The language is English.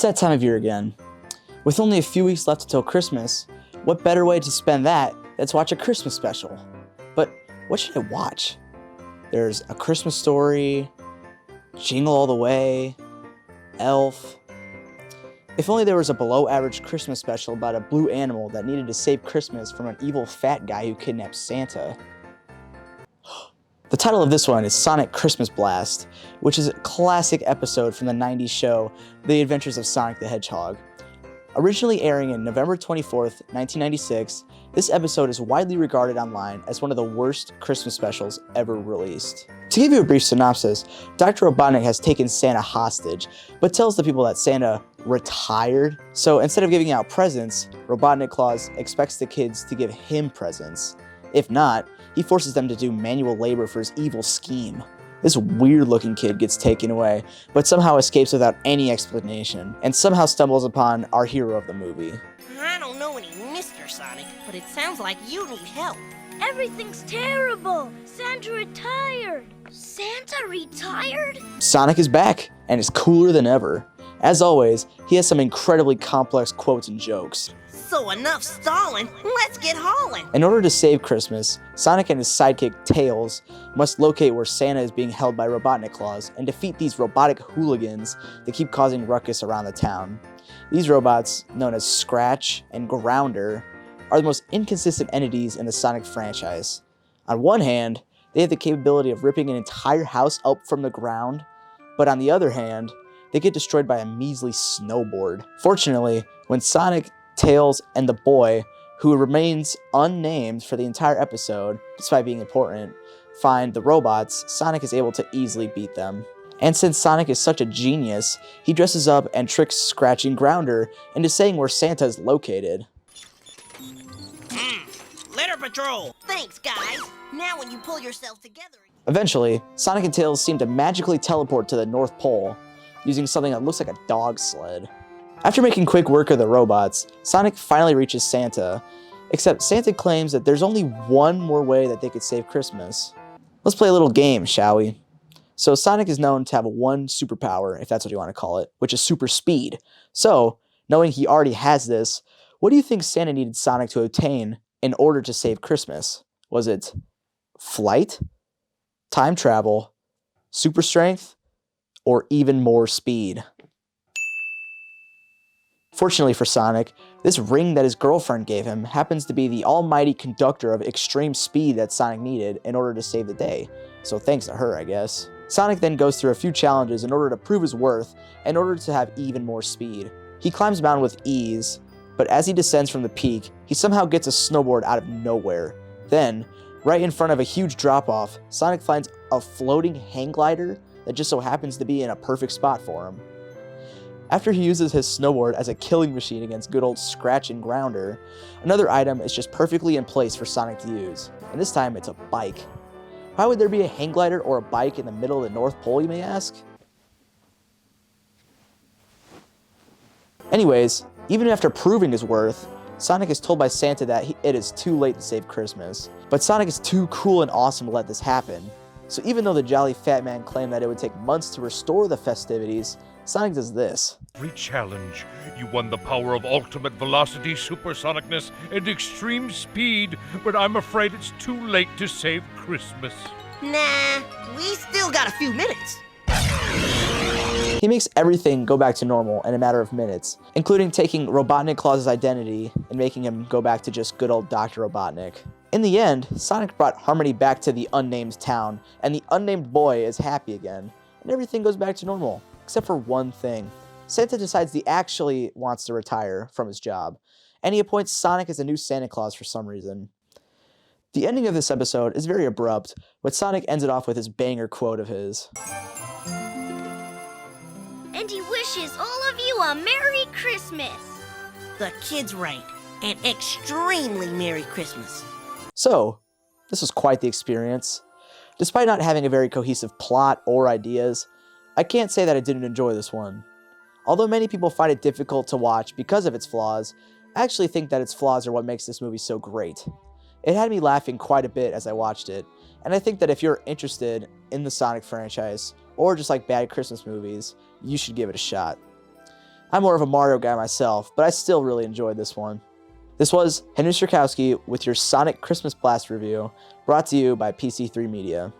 It's that time of year again. With only a few weeks left until Christmas, what better way to spend that than to watch a Christmas special? But what should I watch? There's A Christmas Story, Jingle All the Way, Elf. If only there was a below-average Christmas special about a blue animal that needed to save Christmas from an evil fat guy who kidnapped Santa. The title of this one is Sonic Christmas Blast, which is a classic episode from the 90s show The Adventures of Sonic the Hedgehog. Originally airing in November 24th, 1996, this episode is widely regarded online as one of the worst Christmas specials ever released. To give you a brief synopsis, Dr. Robotnik has taken Santa hostage, but tells the people that Santa retired. So instead of giving out presents, Robotnik Claus expects the kids to give him presents. If not, he forces them to do manual labor for his evil scheme. This weird-looking kid gets taken away, but somehow escapes without any explanation, and somehow stumbles upon our hero of the movie. I don't know any Mr. Sonic, but it sounds like you need help. Everything's terrible! Santa retired! Santa retired? Sonic is back, and is cooler than ever. As always, he has some incredibly complex quotes and jokes. So enough stalling, let's get hauling! In order to save Christmas, Sonic and his sidekick, Tails, must locate where Santa is being held by Robotnik Claus and defeat these robotic hooligans that keep causing ruckus around the town. These robots, known as Scratch and Grounder, are the most inconsistent entities in the Sonic franchise. On one hand, they have the capability of ripping an entire house up from the ground, but on the other hand, they get destroyed by a measly snowboard. Fortunately, when Sonic, Tails, and the boy, who remains unnamed for the entire episode, despite being important, find the robots, Sonic is able to easily beat them. And since Sonic is such a genius, he dresses up and tricks Scratch and Grounder into saying where Santa is located. Litter Patrol! Thanks, guys! Now when you pull yourself together... Eventually, Sonic and Tails seem to magically teleport to the North Pole, using something that looks like a dog sled. After making quick work of the robots, Sonic finally reaches Santa, except Santa claims that there's only one more way that they could save Christmas. Let's play a little game, shall we? So Sonic is known to have one superpower, if that's what you want to call it, which is super speed. So, knowing he already has this, what do you think Santa needed Sonic to obtain in order to save Christmas? Was it flight, time travel, super strength, or even more speed? Fortunately for Sonic, this ring that his girlfriend gave him happens to be the almighty conductor of extreme speed that Sonic needed in order to save the day. So thanks to her, I guess. Sonic then goes through a few challenges in order to prove his worth, in order to have even more speed. He climbs a mountain with ease, but as he descends from the peak, he somehow gets a snowboard out of nowhere. Then, right in front of a huge drop-off, Sonic finds a floating hang glider that just so happens to be in a perfect spot for him. After he uses his snowboard as a killing machine against good old Scratch and Grounder, another item is just perfectly in place for Sonic to use, and this time it's a bike. Why would there be a hang glider or a bike in the middle of the North Pole, you may ask? Anyways, even after proving his worth, Sonic is told by Santa that it is too late to save Christmas. But Sonic is too cool and awesome to let this happen. So even though the jolly fat man claimed that it would take months to restore the festivities, Sonic does this. Every challenge, you won the power of ultimate velocity, supersonicness, and extreme speed, but I'm afraid it's too late to save Christmas. Nah, we still got a few minutes. He makes everything go back to normal in a matter of minutes, including taking Robotnik Claus's identity and making him go back to just good old Dr. Robotnik. In the end, Sonic brought harmony back to the unnamed town, and the unnamed boy is happy again, and everything goes back to normal. Except for one thing. Santa decides he actually wants to retire from his job, and he appoints Sonic as a new Santa Claus for some reason. The ending of this episode is very abrupt, but Sonic ends it off with his banger quote of his. And he wishes all of you a Merry Christmas! The kid's right. An extremely Merry Christmas. So, this was quite the experience. Despite not having a very cohesive plot or ideas, I can't say that I didn't enjoy this one. Although many people find it difficult to watch because of its flaws, I actually think that its flaws are what makes this movie so great. It had me laughing quite a bit as I watched it, and I think that if you're interested in the Sonic franchise, or just like bad Christmas movies, you should give it a shot. I'm more of a Mario guy myself, but I still really enjoyed this one. This was Henry Sterkowski with your Sonic Christmas Blast review, brought to you by PC3 Media.